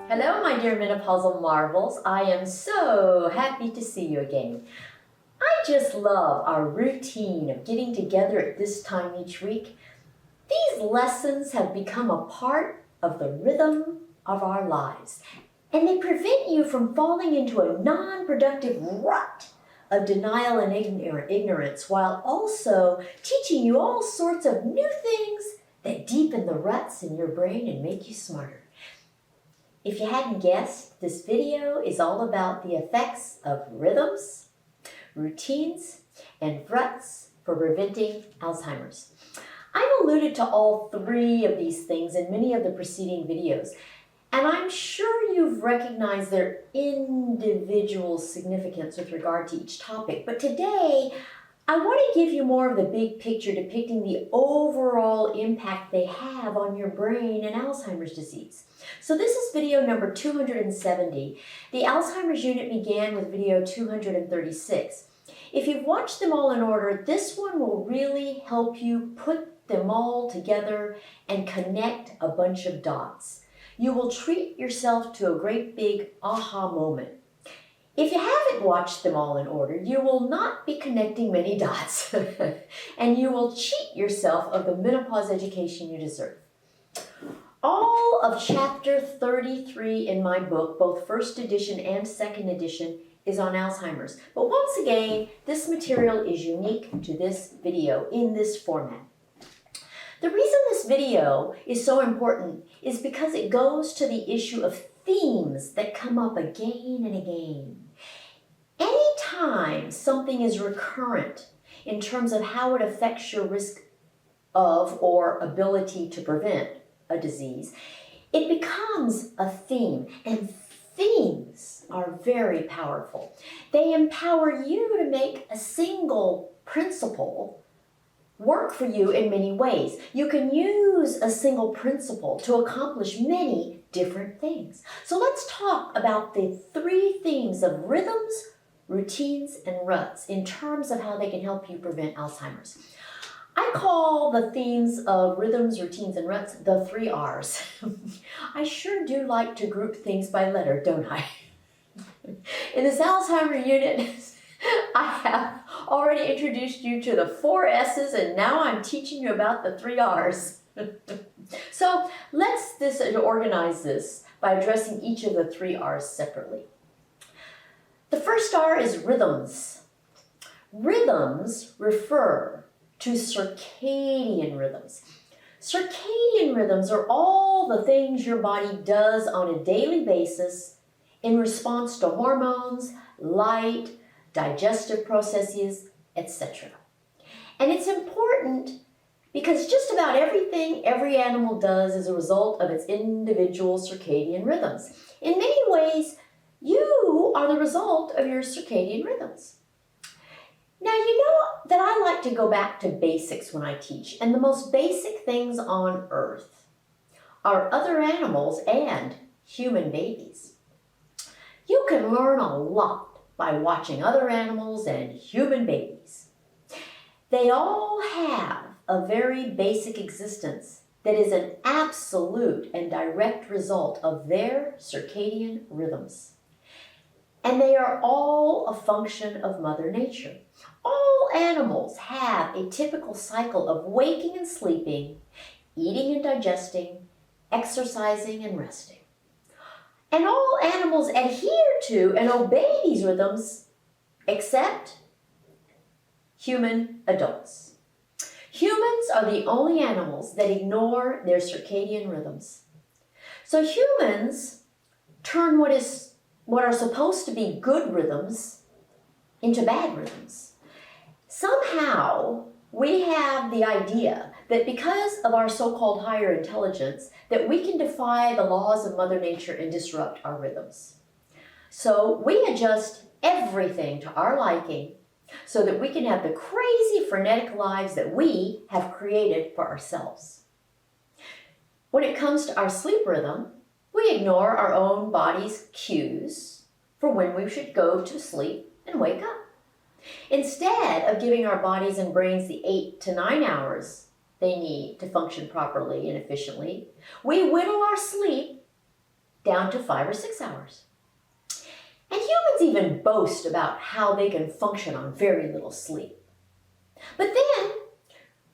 Hello, my dear menopausal marvels. I am so happy to see you again. I just love our routine of getting together at this time each week. These lessons have become a part of the rhythm of our lives, and they prevent you from falling into a non-productive rut of denial and ignorance, while also teaching you all sorts of new things that deepen the ruts in your brain and make you smarter. If you hadn't guessed, this video is all about the effects of rhythms, routines, and ruts for preventing Alzheimer's. I've alluded to all three of these things in many of the preceding videos, and I'm sure you've recognized their individual significance with regard to each topic. But today, I want to give you more of the big picture depicting the overall impact they have on your brain and Alzheimer's disease. So this is video number 270. The Alzheimer's unit began with video 236. If you've watched them all in order, this one will really help you put them all together and connect a bunch of dots. You will treat yourself to a great big aha moment. If you haven't watched them all in order, you will not be connecting many dots, and you will cheat yourself of the menopause education you deserve. All of chapter 33 in my book, both first edition and second edition, is on Alzheimer's. But once again, this material is unique to this video in this format. The reason this video is so important is because it goes to the issue of themes that come up again and again. Anytime something is recurrent in terms of how it affects your risk of or ability to prevent a disease, it becomes a theme, and themes are very powerful. They empower you to make a single principle work for you in many ways. You can use a single principle to accomplish many different things. So let's talk about the three themes of rhythms, routines, and ruts in terms of how they can help you prevent Alzheimer's. I call the themes of rhythms, routines, and ruts the 3 R's. I sure do like to group things by letter, don't I? In this Alzheimer unit, I have already introduced you to the 4 S's, and now I'm teaching you about the 3 R's. So let's organize this by addressing each of the 3 R's separately. The first R is rhythms. Rhythms refer to circadian rhythms. Circadian rhythms are all the things your body does on a daily basis in response to hormones, light, digestive processes, etc. And it's important because just about everything every animal does is a result of its individual circadian rhythms. In many ways, you are the result of your circadian rhythms. Now, you know that I like to go back to basics when I teach, and the most basic things on earth are other animals and human babies. You can learn a lot by watching other animals and human babies. They all have a very basic existence that is an absolute and direct result of their circadian rhythms. And they are all a function of Mother Nature. All animals have a typical cycle of waking and sleeping, eating and digesting, exercising and resting. And all animals adhere to and obey these rhythms except human adults. Humans are the only animals that ignore their circadian rhythms. So humans turn what are supposed to be good rhythms into bad rhythms. Somehow, we have the idea that because of our so-called higher intelligence, that we can defy the laws of Mother Nature and disrupt our rhythms. So we adjust everything to our liking so that we can have the crazy, frenetic lives that we have created for ourselves. When it comes to our sleep rhythm, we ignore our own body's cues for when we should go to sleep and wake up. Instead of giving our bodies and brains the 8 to 9 hours they need to function properly and efficiently, we whittle our sleep down to 5 or 6 hours. And humans even boast about how they can function on very little sleep. But then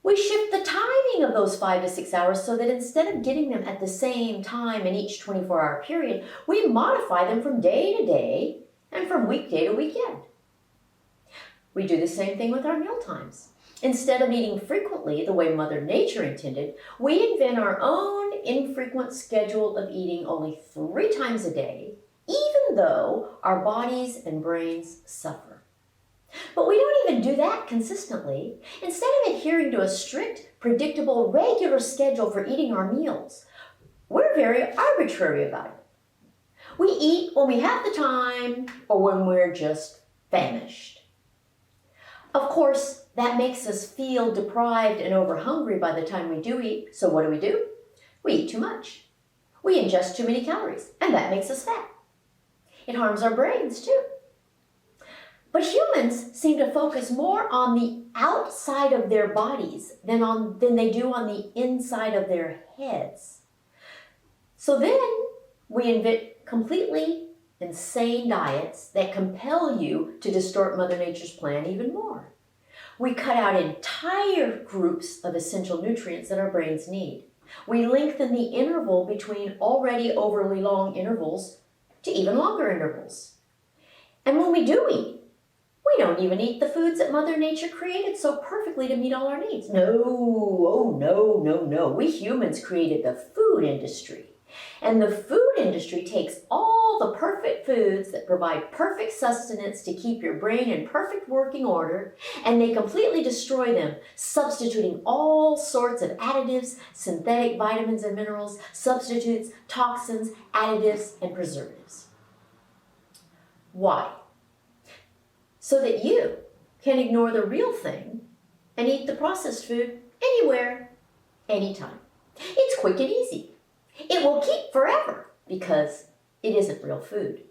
we shift the timing of those 5 to 6 hours so that instead of getting them at the same time in each 24-hour period, we modify them from day to day and from weekday to weekend. We do the same thing with our meal times. Instead of eating frequently the way Mother Nature intended, we invent our own infrequent schedule of eating only 3 times a day, even though our bodies and brains suffer. But we don't even do that consistently. Instead of adhering to a strict, predictable, regular schedule for eating our meals, we're very arbitrary about it. We eat when we have the time or when we're just famished. Of course, that makes us feel deprived and overhungry by the time we do eat. So what do? We eat too much. We ingest too many calories, and that makes us fat. It harms our brains too. But humans seem to focus more on the outside of their bodies than they do on the inside of their heads. So then we invent completely insane diets that compel you to distort Mother Nature's plan even more. We cut out entire groups of essential nutrients that our brains need. We lengthen the interval between already overly long intervals to even longer intervals. And when we do eat, we don't even eat the foods that Mother Nature created so perfectly to meet all our needs. No. We humans created the food industry. And the food industry takes all the perfect foods that provide perfect sustenance to keep your brain in perfect working order, and they completely destroy them, substituting all sorts of additives, synthetic vitamins and minerals, substitutes, toxins, additives, and preservatives. Why? So that you can ignore the real thing and eat the processed food anywhere, anytime. It's quick and easy. It will keep forever because it isn't real food.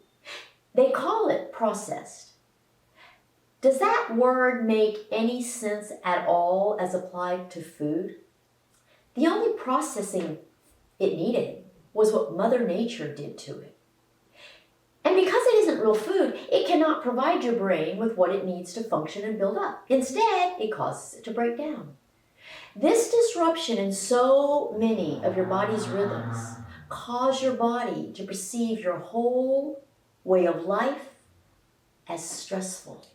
They call it processed. Does that word make any sense at all as applied to food? The only processing it needed was what Mother Nature did to it. And because it isn't real food, it cannot provide your brain with what it needs to function and build up. Instead, it causes it to break down. This disruption in so many of your body's rhythms cause your body to perceive your whole way of life as stressful.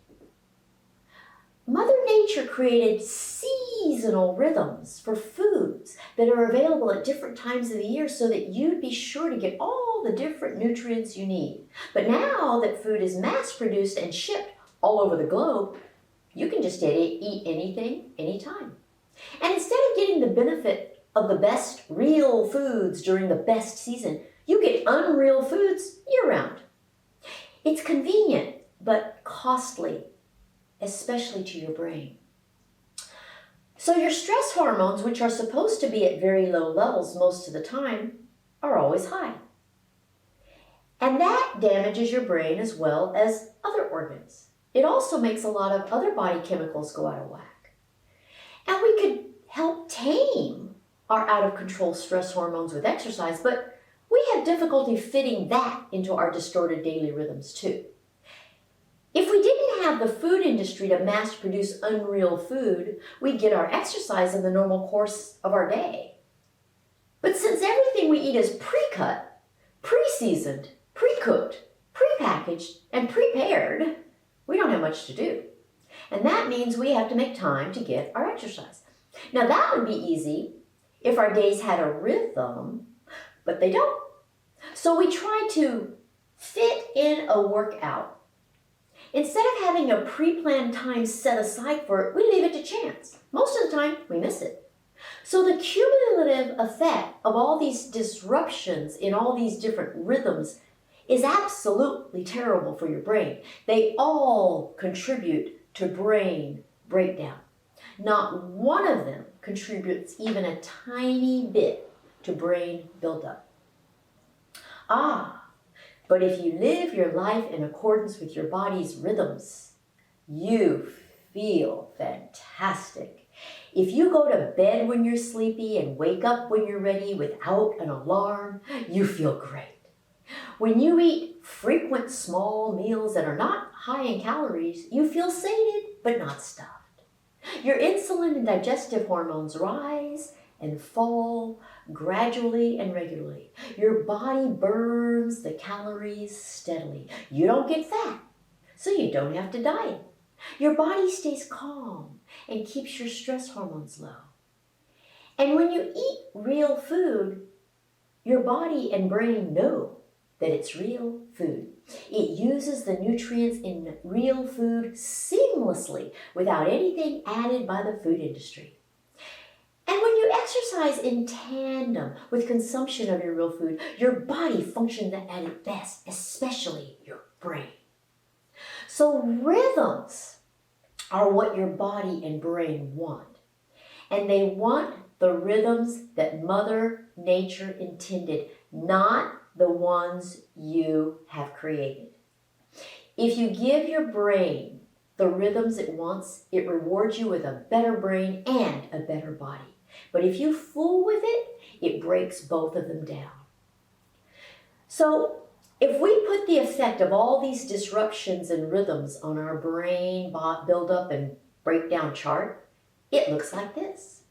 Mother Nature created seasonal rhythms for foods that are available at different times of the year so that you'd be sure to get all the different nutrients you need. But now that food is mass-produced and shipped all over the globe, you can just eat anything, anytime. And instead of getting the benefit of the best real foods during the best season, you get unreal foods year-round. It's convenient, but costly, especially to your brain. So your stress hormones, which are supposed to be at very low levels most of the time, are always high. And that damages your brain as well as other organs. It also makes a lot of other body chemicals go out of whack. And we could help tame our out-of-control stress hormones with exercise, but we have difficulty fitting that into our distorted daily rhythms too. If we didn't have the food industry to mass-produce unreal food, we'd get our exercise in the normal course of our day. But since everything we eat is pre-cut, pre-seasoned, pre-cooked, pre-packaged, and prepared, we don't have much to do. And that means we have to make time to get our exercise. Now that would be easy if our days had a rhythm, but they don't. So we try to fit in a workout. Instead of having a pre-planned time set aside for it, we leave it to chance. Most of the time, we miss it. So the cumulative effect of all these disruptions in all these different rhythms is absolutely terrible for your brain. They all contribute to brain breakdown. Not one of them contributes even a tiny bit to brain buildup. But if you live your life in accordance with your body's rhythms, you feel fantastic. If you go to bed when you're sleepy and wake up when you're ready without an alarm, you feel great. When you eat frequent small meals that are not high in calories, you feel sated but not stuffed. Your insulin and digestive hormones rise and fall gradually and regularly. Your body burns the calories steadily. You don't get fat, so you don't have to diet. Your body stays calm and keeps your stress hormones low. And when you eat real food, your body and brain know that it's real food. It uses the nutrients in real food seamlessly without anything added by the food industry. And when you exercise in tandem with consumption of your real food, your body functions at its best, especially your brain. So rhythms are what your body and brain want. And they want the rhythms that Mother Nature intended, not the ones you have created. If you give your brain the rhythms it wants, it rewards you with a better brain and a better body. But if you fool with it, it breaks both of them down. So if we put the effect of all these disruptions and rhythms on our brain build-up and breakdown chart, it looks like this.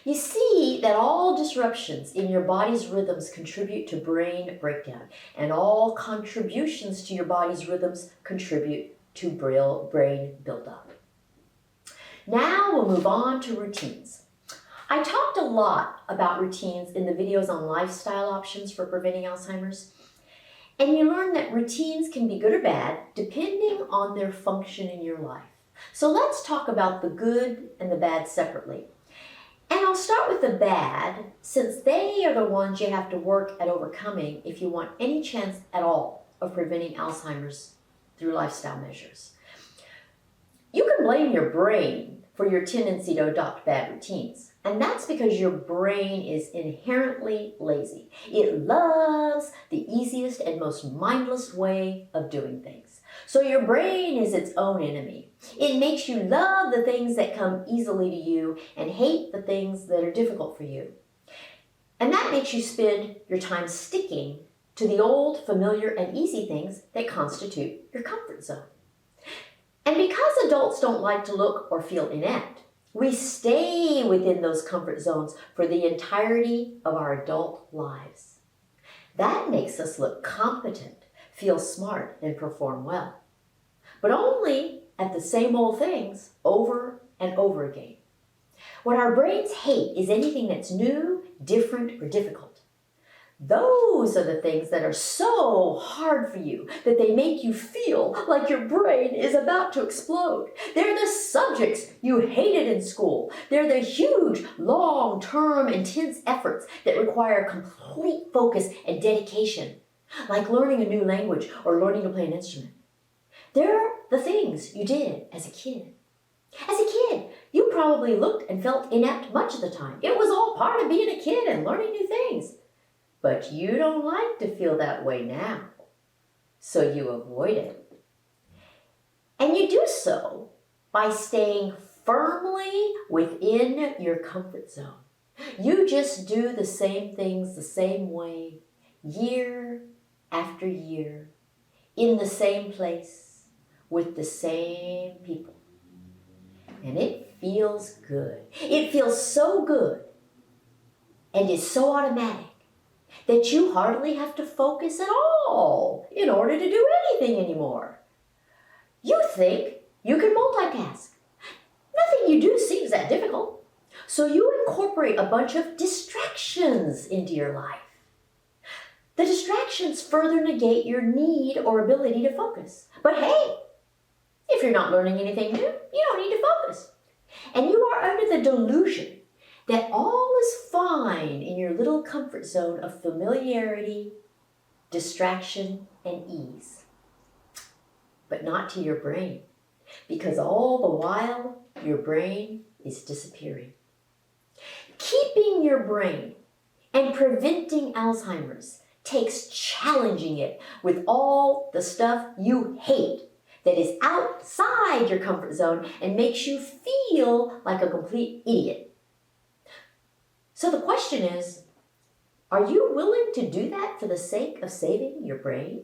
You see that all disruptions in your body's rhythms contribute to brain breakdown, and all contributions to your body's rhythms contribute to brain buildup. Now we'll move on to routines. I talked a lot about routines in the videos on lifestyle options for preventing Alzheimer's, and you learn that routines can be good or bad depending on their function in your life. So let's talk about the good and the bad separately. And I'll start with the bad, since they are the ones you have to work at overcoming if you want any chance at all of preventing Alzheimer's through lifestyle measures. You can blame your brain for your tendency to adopt bad routines, and that's because your brain is inherently lazy. It loves the easiest and most mindless way of doing things. So your brain is its own enemy. It makes you love the things that come easily to you and hate the things that are difficult for you. And that makes you spend your time sticking to the old, familiar, and easy things that constitute your comfort zone. And because adults don't like to look or feel inept, we stay within those comfort zones for the entirety of our adult lives. That makes us look competent, feel smart, and perform well. But only at the same old things over and over again. What our brains hate is anything that's new, different, or difficult. Those are the things that are so hard for you that they make you feel like your brain is about to explode. They're the subjects you hated in school. They're the huge, long-term, intense efforts that require complete focus and dedication, like learning a new language or learning to play an instrument. They're the things you did as a kid. As a kid, you probably looked and felt inept much of the time. It was all part of being a kid and learning new things. But you don't like to feel that way now, so you avoid it. And you do so by staying firmly within your comfort zone. You just do the same things the same way, year after year, in the same place, with the same people. And it feels good. It feels so good and is so automatic that you hardly have to focus at all in order to do anything anymore. You think you can multitask. Nothing you do seems that difficult. So you incorporate a bunch of distractions into your life. The distractions further negate your need or ability to focus. But hey, if you're not learning anything new, you don't need to focus. And you are under the delusion that all is fine in your little comfort zone of familiarity, distraction, and ease. But not to your brain, because all the while, your brain is disappearing. Keeping your brain and preventing Alzheimer's takes challenging it with all the stuff you hate that is outside your comfort zone and makes you feel like a complete idiot. So the question is, are you willing to do that for the sake of saving your brain?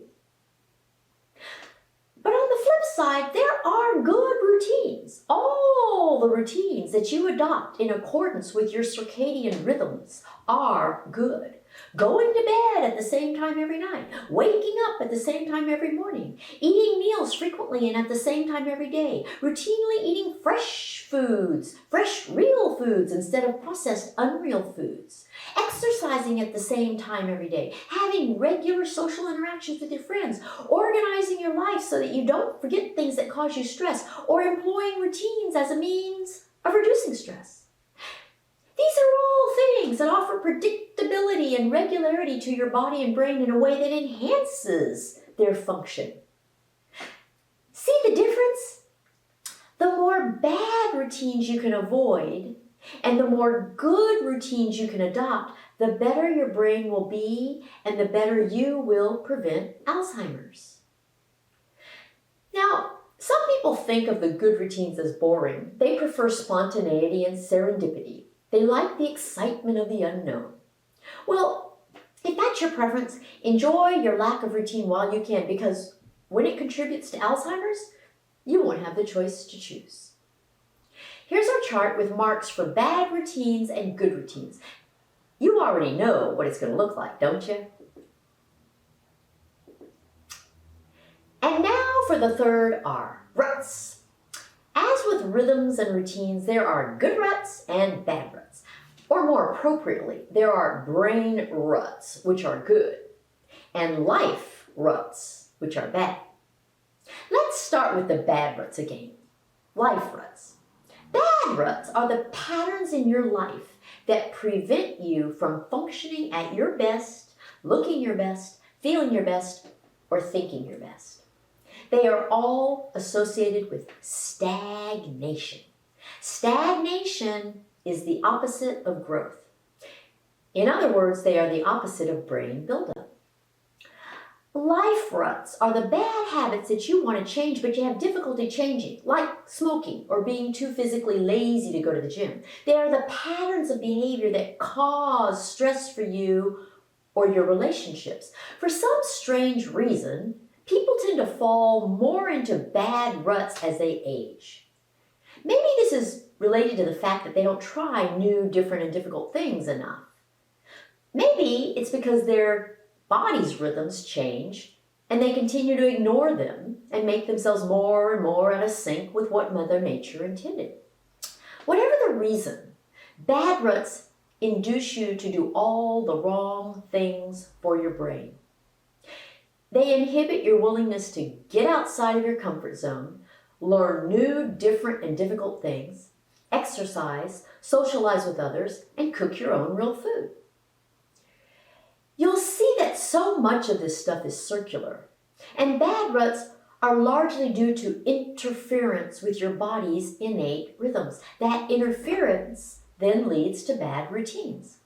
But on the flip side, there are good routines. All the routines that you adopt in accordance with your circadian rhythms are good. Going to bed at the same time every night, waking up at the same time every morning, eating meals frequently and at the same time every day, routinely eating fresh foods, fresh real foods instead of processed unreal foods, exercising at the same time every day, having regular social interactions with your friends, organizing your life so that you don't forget things that cause you stress, or employing routines as a means of reducing stress. These are all things that offer predictability and regularity to your body and brain in a way that enhances their function. See the difference? The more bad routines you can avoid and the more good routines you can adopt, the better your brain will be and the better you will prevent Alzheimer's. Now, some people think of the good routines as boring. They prefer spontaneity and serendipity. They like the excitement of the unknown. Well, if that's your preference, enjoy your lack of routine while you can, because when it contributes to Alzheimer's, you won't have the choice to choose. Here's our chart with marks for bad routines and good routines. You already know what it's going to look like, don't you? And now for the third R, ruts. As with rhythms and routines, there are good ruts and bad ruts. Or more appropriately, there are brain ruts, which are good, and life ruts, which are bad. Let's start with the bad ruts again. Life ruts. Bad ruts are the patterns in your life that prevent you from functioning at your best, looking your best, feeling your best, or thinking your best. They are all associated with stagnation. Stagnation is the opposite of growth. In other words, they are the opposite of brain buildup. Life ruts are the bad habits that you want to change, but you have difficulty changing, like smoking or being too physically lazy to go to the gym. They are the patterns of behavior that cause stress for you or your relationships. For some strange reason, people tend to fall more into bad ruts as they age. Maybe this is related to the fact that they don't try new, different, and difficult things enough. Maybe it's because their body's rhythms change and they continue to ignore them and make themselves more and more out of sync with what Mother Nature intended. Whatever the reason, bad ruts induce you to do all the wrong things for your brain. They inhibit your willingness to get outside of your comfort zone, learn new, different, and difficult things, exercise, socialize with others, and cook your own real food. You'll see that so much of this stuff is circular, and bad ruts are largely due to interference with your body's innate rhythms. That interference then leads to bad routines.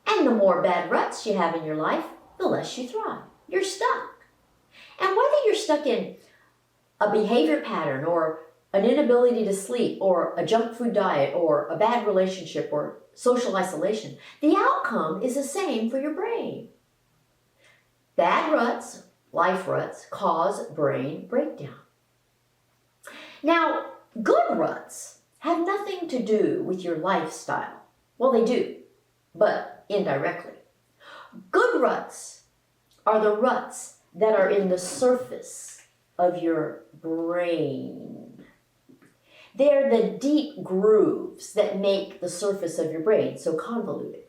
And the more bad ruts you have in your life, the less you thrive. You're stuck. And whether you're stuck in a behavior pattern or an inability to sleep or a junk food diet or a bad relationship or social isolation, the outcome is the same for your brain. Bad ruts, life ruts, cause brain breakdown. Now, good ruts have nothing to do with your lifestyle. Well, they do, but indirectly. Good ruts are the ruts that are in the surface of your brain. They're the deep grooves that make the surface of your brain so convoluted.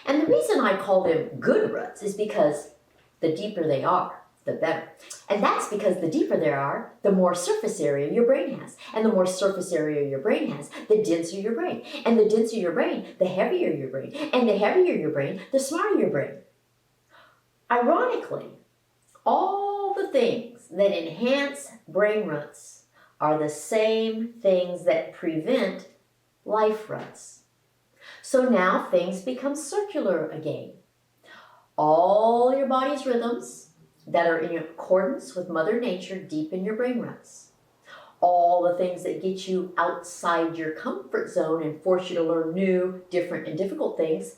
And the reason I call them good ruts is because the deeper they are, the better. And that's because the deeper they are, the more surface area your brain has. And the more surface area your brain has, the denser your brain. And the denser your brain, the heavier your brain. And the heavier your brain, the smarter your brain. Ironically, all the things that enhance brain ruts are the same things that prevent life ruts. So now things become circular again. All your body's rhythms that are in accordance with Mother Nature deepen your brain ruts. All the things that get you outside your comfort zone and force you to learn new, different, and difficult things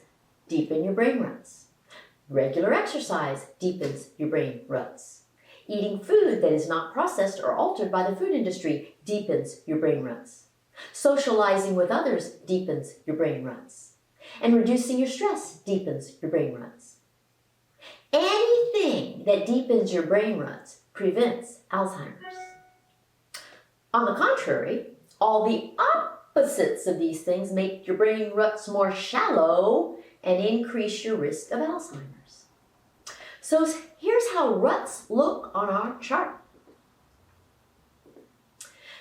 deepen your brain ruts. Regular exercise deepens your brain ruts. Eating food that is not processed or altered by the food industry deepens your brain ruts. Socializing with others deepens your brain ruts. And reducing your stress deepens your brain ruts. Anything that deepens your brain ruts prevents Alzheimer's. On the contrary, all the opposites of these things make your brain ruts more shallow and increase your risk of Alzheimer's. So here's how ruts look on our chart.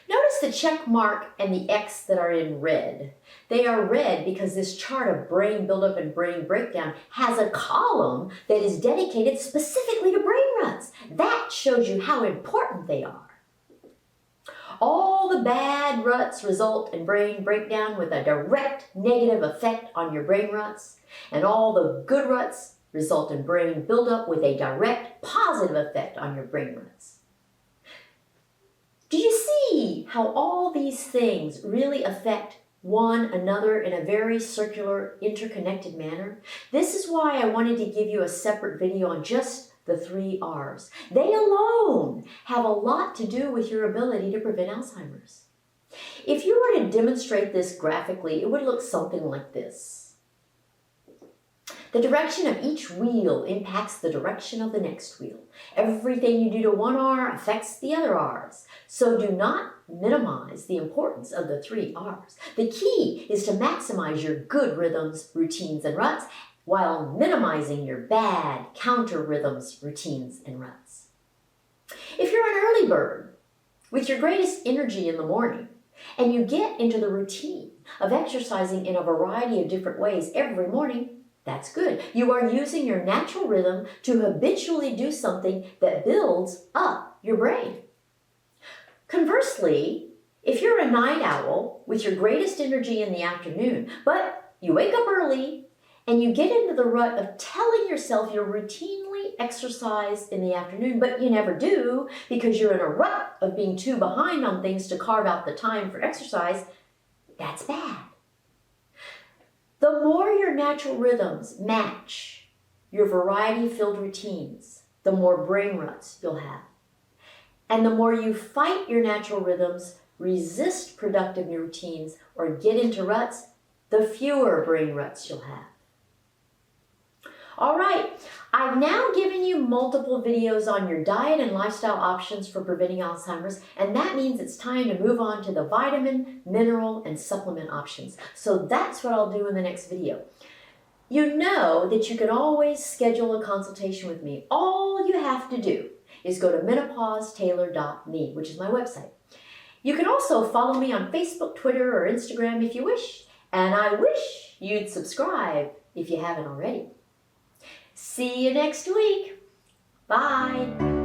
Notice the check mark and the X that are in red. They are red because this chart of brain buildup and brain breakdown has a column that is dedicated specifically to brain ruts. That shows you how important they are. All the bad ruts result in brain breakdown with a direct negative effect on your brain ruts, and all the good ruts result in brain buildup with a direct positive effect on your brain ruts. Do you see how all these things really affect one another in a very circular, interconnected manner? This is why I wanted to give you a separate video on just the 3 R's. They alone have a lot to do with your ability to prevent Alzheimer's. If you were to demonstrate this graphically, it would look something like this. The direction of each wheel impacts the direction of the next wheel. Everything you do to one R affects the other R's. So do not minimize the importance of the 3 R's. The key is to maximize your good rhythms, routines, and ruts while minimizing your bad counter rhythms, routines, and ruts. If you're an early bird with your greatest energy in the morning and you get into the routine of exercising in a variety of different ways every morning, that's good. You are using your natural rhythm to habitually do something that builds up your brain. Conversely, if you're a night owl with your greatest energy in the afternoon, but you wake up early and you get into the rut of telling yourself you'll routinely exercise in the afternoon, but you never do because you're in a rut of being too behind on things to carve out the time for exercise, that's bad. The more your natural rhythms match your variety-filled routines, the more brain ruts you'll have. And the more you fight your natural rhythms, resist productive routines, or get into ruts, the fewer brain ruts you'll have. All right, I've now given you multiple videos on your diet and lifestyle options for preventing Alzheimer's, and that means it's time to move on to the vitamin, mineral, and supplement options. So that's what I'll do in the next video. You know that you can always schedule a consultation with me. All you have to do is go to menopausetailor.me, which is my website. You can also follow me on Facebook, Twitter, or Instagram if you wish, and I wish you'd subscribe if you haven't already. See you next week. Bye.